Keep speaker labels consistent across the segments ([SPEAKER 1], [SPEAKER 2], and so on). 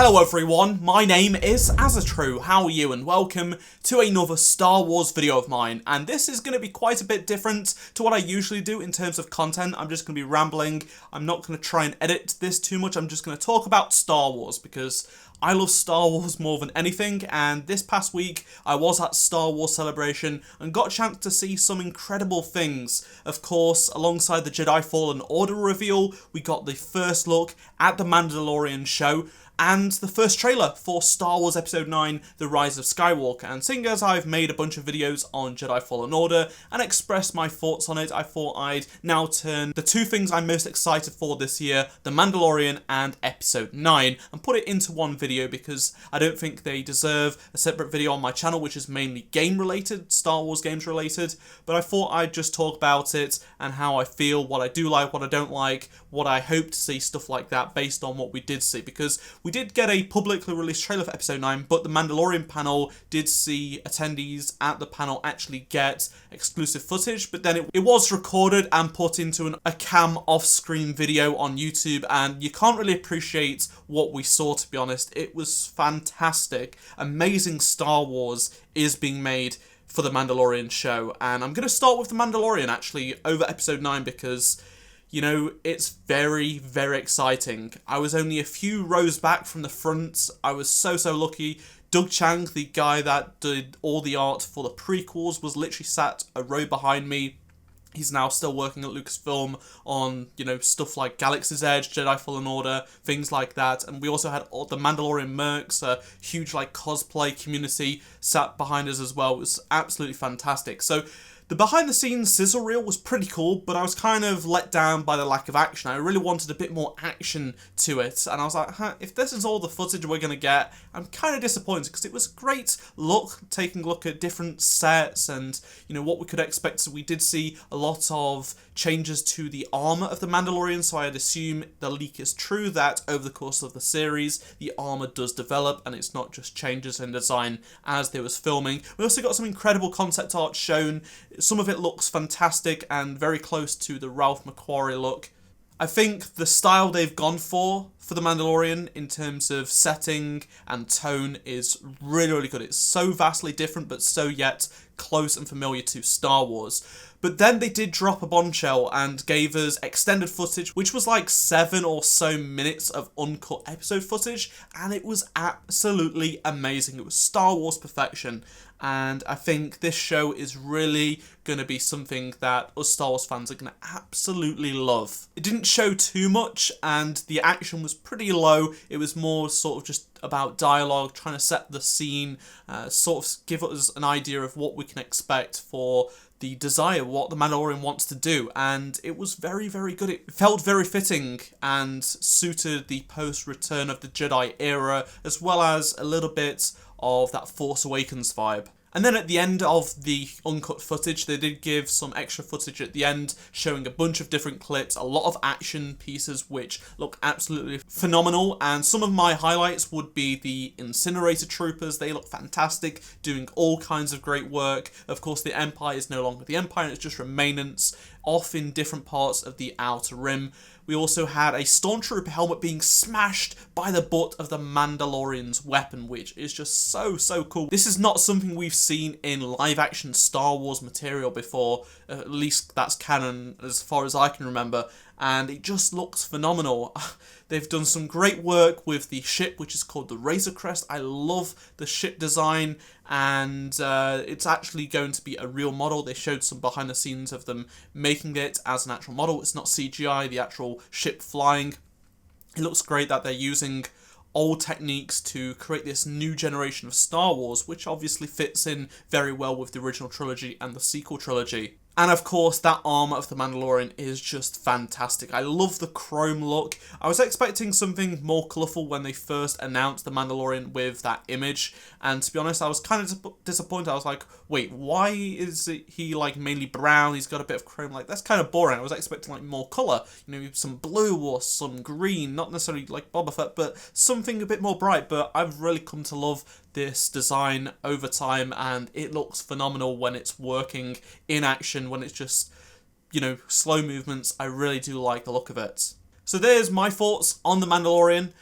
[SPEAKER 1] Hello everyone, my name is AZZATRU, how are you, and welcome to another Star Wars video of mine. And this is going to be quite a bit different to what I usually do in terms of content. I'm just going to be rambling. I'm not going to try and edit this too much. I'm just going to talk about Star Wars because I love Star Wars more than anything, and this past week I was at Star Wars Celebration and got a chance to see some incredible things. Of course, alongside the Jedi Fallen Order reveal, we got the first look at the Mandalorian show, and the first trailer for Star Wars Episode 9, The Rise of Skywalker. And seeing as I've made a bunch of videos on Jedi Fallen Order and expressed my thoughts on it, I thought I'd now turn the two things I'm most excited for this year, The Mandalorian and Episode 9, and put it into one video because I don't think they deserve a separate video on my channel, which is mainly game related, Star Wars games related, but I thought I'd just talk about it and how I feel, what I do like, what I don't like, what I hope to see, stuff like that, based on what we did see, because we did get a publicly released trailer for Episode 9, but the Mandalorian panel did see attendees at the panel actually get exclusive footage, but then it was recorded and put into a cam off-screen video on YouTube, and you can't really appreciate what we saw, to be honest. It was fantastic. Amazing Star Wars is being made for the Mandalorian show, and I'm going to start with the Mandalorian, actually, over Episode 9, because you know, it's very, very exciting. I was only a few rows back from the front. I was so lucky. Doug Chang, the guy that did all the art for the prequels, was literally sat a row behind me. He's now still working at Lucasfilm on, you know, stuff like Galaxy's Edge, Jedi Fallen Order, things like that. And we also had all the Mandalorian mercs, a huge, like, cosplay community sat behind us as well. It was absolutely fantastic. So the behind-the-scenes sizzle reel was pretty cool, but I was kind of let down by the lack of action. I really wanted a bit more action to it, and I was like, if this is all the footage we're going to get, I'm kind of disappointed, because it was a great look, taking a look at different sets and, you know, what we could expect. So we did see a lot of changes to the armour of the Mandalorian, so I'd assume the leak is true that over the course of the series, the armour does develop, and it's not just changes in design as they was filming. We also got some incredible concept art shown. Some of it looks fantastic and very close to the Ralph McQuarrie look. I think the style they've gone for the Mandalorian in terms of setting and tone is really good. It's so vastly different, but so yet close and familiar to Star Wars. But then they did drop a bombshell and gave us extended footage, which was like 7 or so minutes of uncut episode footage, and it was absolutely amazing. It was Star Wars perfection, and I think this show is really going to be something that us Star Wars fans are going to absolutely love. It didn't show too much, and the action was pretty low. It was more sort of just about dialogue, trying to set the scene, sort of give us an idea of what we can expect for the desire, what the Mandalorian wants to do, and it was very good. It felt very fitting and suited the post-Return of the Jedi era, as well as a little bit of that Force Awakens vibe. And then at the end of the uncut footage, they did give some extra footage at the end, showing a bunch of different clips, a lot of action pieces which look absolutely phenomenal. And some of my highlights would be the incinerator troopers. They look fantastic, doing all kinds of great work. Of course, the Empire is no longer the Empire, and it's just remnants off in different parts of the Outer Rim. We also had a Stormtrooper helmet being smashed by the butt of the Mandalorian's weapon, which is just so cool. This is not something we've seen in live-action Star Wars material before, at least that's canon as far as I can remember, and it just looks phenomenal. They've done some great work with the ship, which is called the Razor Crest. I love the ship design, and it's actually going to be a real model. They showed some behind the scenes of them making it as an actual model. It's not CGI, the actual ship flying. It looks great that they're using old techniques to create this new generation of Star Wars, which obviously fits in very well with the original trilogy and the sequel trilogy. And of course, that armour of the Mandalorian is just fantastic. I love the chrome look. I was expecting something more colourful when they first announced the Mandalorian with that image, and to be honest, I was kind of disappointed. I was like, wait, why is he like mainly brown? He's got a bit of chrome. Like, that's kind of boring. I was expecting like more colour, you know, some blue or some green, not necessarily like Boba Fett, but something a bit more bright. But I've really come to love this design over time, and it looks phenomenal when it's working in action, when it's just, you know, slow movements. I really do like the look of it. So there's my thoughts on The Mandalorian.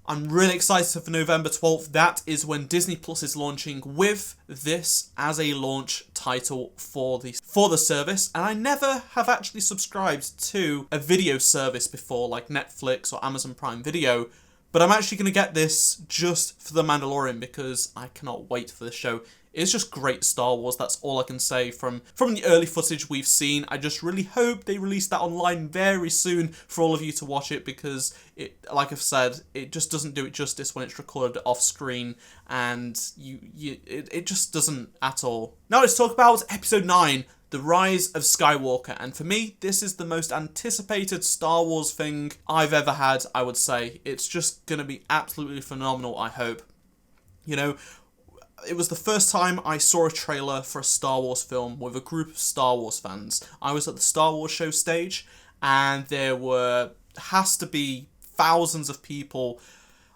[SPEAKER 1] I'm really excited for November 12th. That is when Disney Plus is launching with this as a launch title for the service. And I never have actually subscribed to a video service before, like Netflix or Amazon Prime Video. But I'm actually going to get this just for The Mandalorian because I cannot wait for this show. It's just great Star Wars, that's all I can say from the early footage we've seen. I just really hope they release that online very soon for all of you to watch it because, like I've said, it just doesn't do it justice when it's recorded off screen and it just doesn't at all. Now let's talk about Episode 9, The Rise of Skywalker. And for me, this is the most anticipated Star Wars thing I've ever had, I would say. It's just going to be absolutely phenomenal, I hope. You know, it was the first time I saw a trailer for a Star Wars film with a group of Star Wars fans. I was at the Star Wars show stage, and there has to be thousands of people.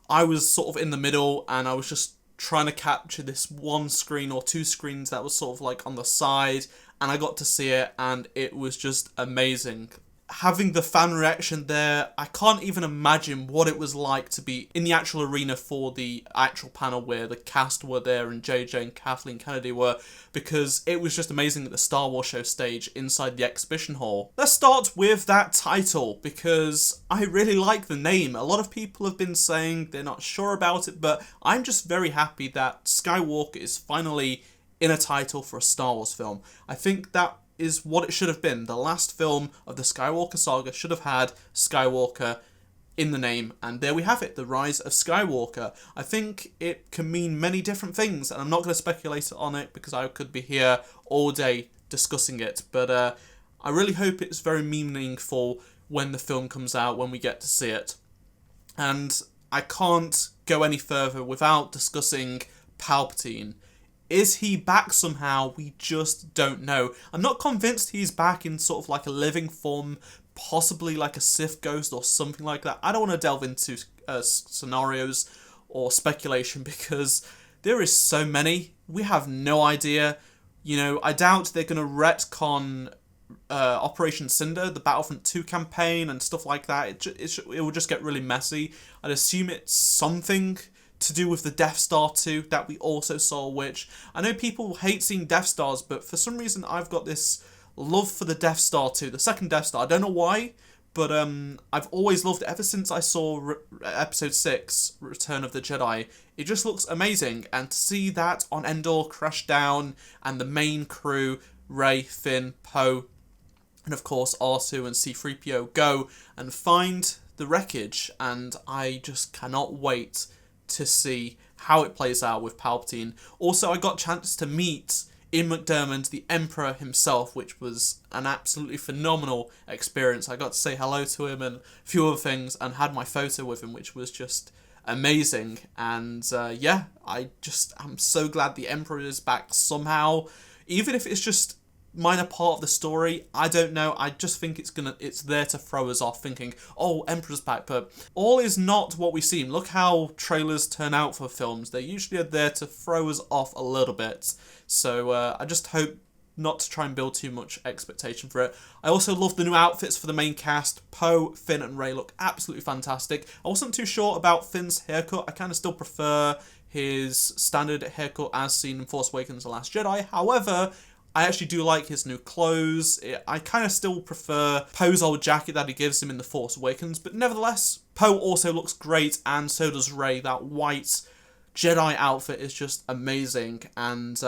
[SPEAKER 1] I was sort of in the middle, and I was just trying to capture this one screen or two screens that was sort of like on the side, and I got to see it, and it was just amazing. Having the fan reaction there, I can't even imagine what it was like to be in the actual arena for the actual panel where the cast were there and JJ and Kathleen Kennedy were, because it was just amazing at the Star Wars show stage inside the exhibition hall. Let's start with that title because I really like the name. A lot of people have been saying they're not sure about it, but I'm just very happy that Skywalker is finally in a title for a Star Wars film. I think that is what it should have been. The last film of the Skywalker saga should have had Skywalker in the name, and there we have it, The Rise of Skywalker. I think it can mean many different things, and I'm not going to speculate on it because I could be here all day discussing it, but I really hope it's very meaningful when the film comes out, when we get to see it. And I can't go any further without discussing Palpatine. Is he back somehow? We just don't know. I'm not convinced he's back in sort of like a living form, possibly like a Sith ghost or something like that. I don't want to delve into scenarios or speculation because there is so many. We have no idea. You know, I doubt they're going to retcon Operation Cinder, the Battlefront 2 campaign and stuff like that. It will just get really messy. I'd assume it's something to do with the Death Star 2 that we also saw, which I know people hate seeing Death Stars, but for some reason I've got this love for the Death Star 2, the second Death Star. I don't know why, but I've always loved it ever since I saw Episode 6, Return of the Jedi. It just looks amazing, and to see that on Endor crash down, and the main crew, Rey, Finn, Poe, and of course R2 and C-3PO go and find the wreckage, and I just cannot wait to see how it plays out with Palpatine. Also, I got a chance to meet Ian McDiarmid, the Emperor himself, which was an absolutely phenomenal experience. I got to say hello to him and a few other things and had my photo with him, which was just amazing. And yeah, I'm so glad the Emperor is back somehow. Even if it's just minor part of the story, I don't know. I just think it's there to throw us off, thinking, oh, Emperor's back, but all is not what we seem. Look how trailers turn out for films. They usually are there to throw us off a little bit. So I just hope not to try and build too much expectation for it. I also love the new outfits for the main cast. Poe, Finn and Rey look absolutely fantastic. I wasn't too sure about Finn's haircut. I kind of still prefer his standard haircut as seen in Force Awakens: The Last Jedi. However, I actually do like his new clothes. I kind of still prefer Poe's old jacket that he gives him in The Force Awakens, but nevertheless, Poe also looks great, and so does Rey. That white Jedi outfit is just amazing, and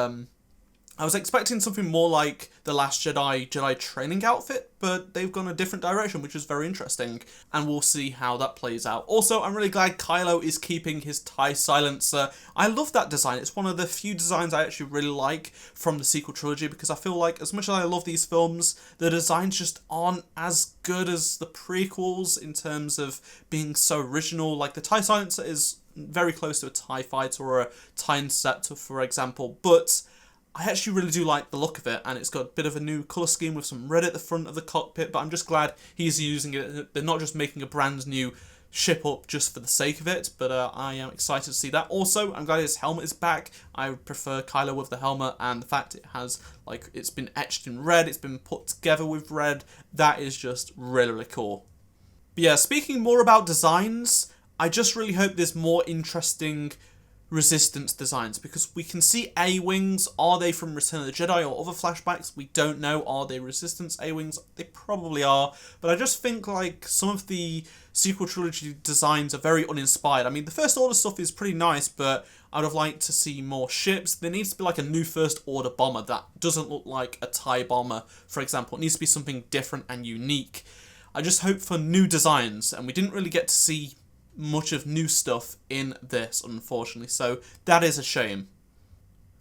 [SPEAKER 1] I was expecting something more like The Last Jedi training outfit, but they've gone a different direction, which is very interesting, and we'll see how that plays out. Also, I'm really glad Kylo is keeping his TIE silencer. I love that design. It's one of the few designs I actually really like from the sequel trilogy, because I feel like as much as I love these films, the designs just aren't as good as the prequels in terms of being so original. Like, the TIE silencer is very close to a TIE fighter or a TIE interceptor, for example, but I actually really do like the look of it, and it's got a bit of a new colour scheme with some red at the front of the cockpit, but I'm just glad he's using it. They're not just making a brand new ship up just for the sake of it, but I am excited to see that. Also, I'm glad his helmet is back. I prefer Kylo with the helmet, and the fact it has, like, it's been etched in red, it's been put together with red, that is just really, really cool. But yeah, speaking more about designs, I just really hope there's more interesting Resistance designs, because we can see A-Wings. Are they from Return of the Jedi or other flashbacks? We don't know. Are they Resistance A-Wings? They probably are, but I just think like some of the sequel trilogy designs are very uninspired. I mean, the First Order stuff is pretty nice, but I would have liked to see more ships. There needs to be like a new First Order bomber that doesn't look like a TIE bomber, for example. It needs to be something different and unique. I just hope for new designs, and we didn't really get to see much of new stuff in this, unfortunately, so that is a shame.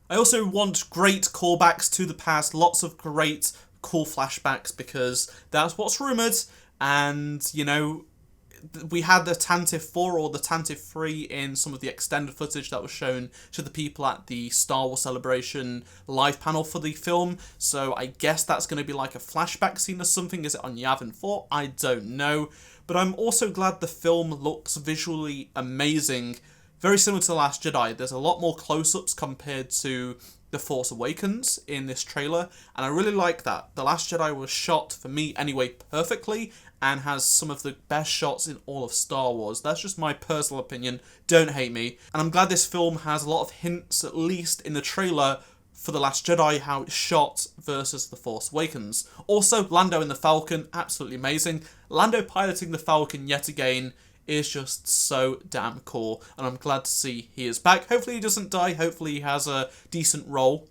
[SPEAKER 1] I also want great callbacks to the past, lots of great cool flashbacks, because that's what's rumoured, and, you know, we had the Tantive 4 or the Tantive 3 in some of the extended footage that was shown to the people at the Star Wars Celebration live panel for the film, so I guess that's going to be like a flashback scene or something. Is it on Yavin 4? I don't know. But I'm also glad the film looks visually amazing, very similar to The Last Jedi. There's a lot more close-ups compared to The Force Awakens in this trailer, and I really like that. The Last Jedi was shot, for me anyway, perfectly, and has some of the best shots in all of Star Wars. That's just my personal opinion, don't hate me. And I'm glad this film has a lot of hints, at least in the trailer, for The Last Jedi, how it's shot versus The Force Awakens. Also, Lando in the Falcon, absolutely amazing. Lando piloting the Falcon yet again is just so damn cool, and I'm glad to see he is back. Hopefully he doesn't die, hopefully he has a decent role.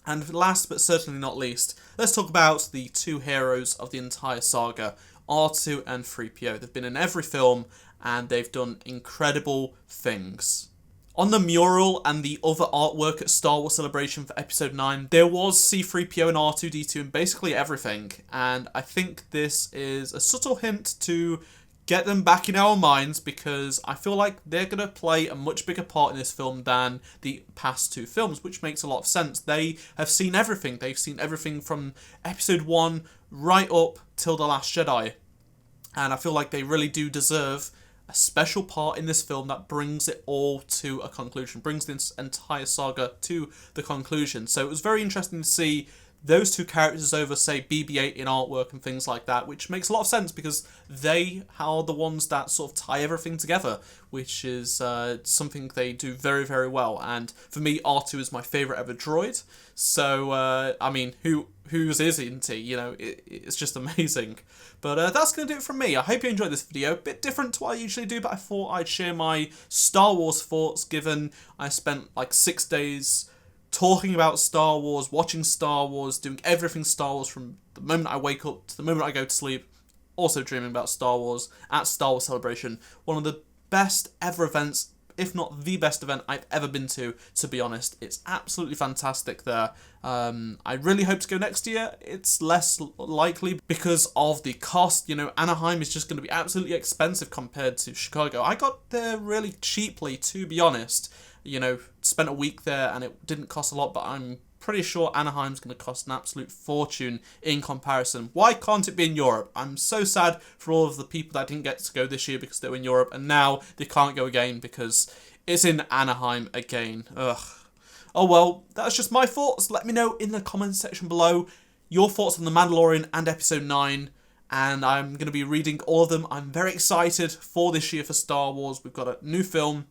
[SPEAKER 1] And last but certainly not least, let's talk about the two heroes of the entire saga, R2 and 3PO. They've been in every film, and they've done incredible things. On the mural and the other artwork at Star Wars Celebration for Episode 9, there was C-3PO and R2-D2 in basically everything, and I think this is a subtle hint to get them back in our minds, because I feel like they're going to play a much bigger part in this film than the past two films, which makes a lot of sense. They have seen everything. They've seen everything from Episode 1 right up till The Last Jedi, and I feel like they really do deserve a special part in this film that brings it all to a conclusion, brings this entire saga to the conclusion. So it was very interesting to see those two characters over, say, BB-8 in artwork and things like that, which makes a lot of sense because they are the ones that sort of tie everything together, which is something they do very, very well. And for me, R2 is my favourite ever droid. So, I mean, whose isn't he? You know, it's just amazing. But that's going to do it from me. I hope you enjoyed this video. A bit different to what I usually do, but I thought I'd share my Star Wars thoughts, given I spent like 6 days talking about Star Wars, watching Star Wars, doing everything Star Wars from the moment I wake up to the moment I go to sleep, also dreaming about Star Wars at Star Wars Celebration. One of the best ever events, if not the best event I've ever been to be honest. It's absolutely fantastic there. I really hope to go next year. It's less likely because of the cost. You know, Anaheim is just going to be absolutely expensive compared to Chicago. I got there really cheaply, to be honest. You know, spent a week there and it didn't cost a lot, but I'm pretty sure Anaheim's going to cost an absolute fortune in comparison. Why can't it be in Europe? I'm so sad for all of the people that didn't get to go this year because they were in Europe, and now they can't go again because it's in Anaheim again. Ugh. Oh well, that's just my thoughts. Let me know in the comments section below your thoughts on The Mandalorian and Episode 9. And I'm going to be reading all of them. I'm very excited for this year for Star Wars. We've got a new film,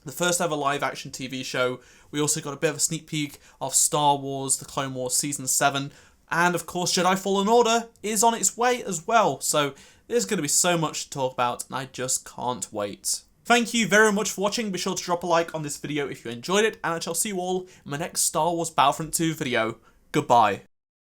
[SPEAKER 1] the first ever live-action TV show. We also got a bit of a sneak peek of Star Wars, The Clone Wars Season 7. And, of course, Jedi Fallen Order is on its way as well. So there's going to be so much to talk about, and I just can't wait. Thank you very much for watching. Be sure to drop a like on this video if you enjoyed it, and I shall see you all in my next Star Wars Battlefront 2 video. Goodbye.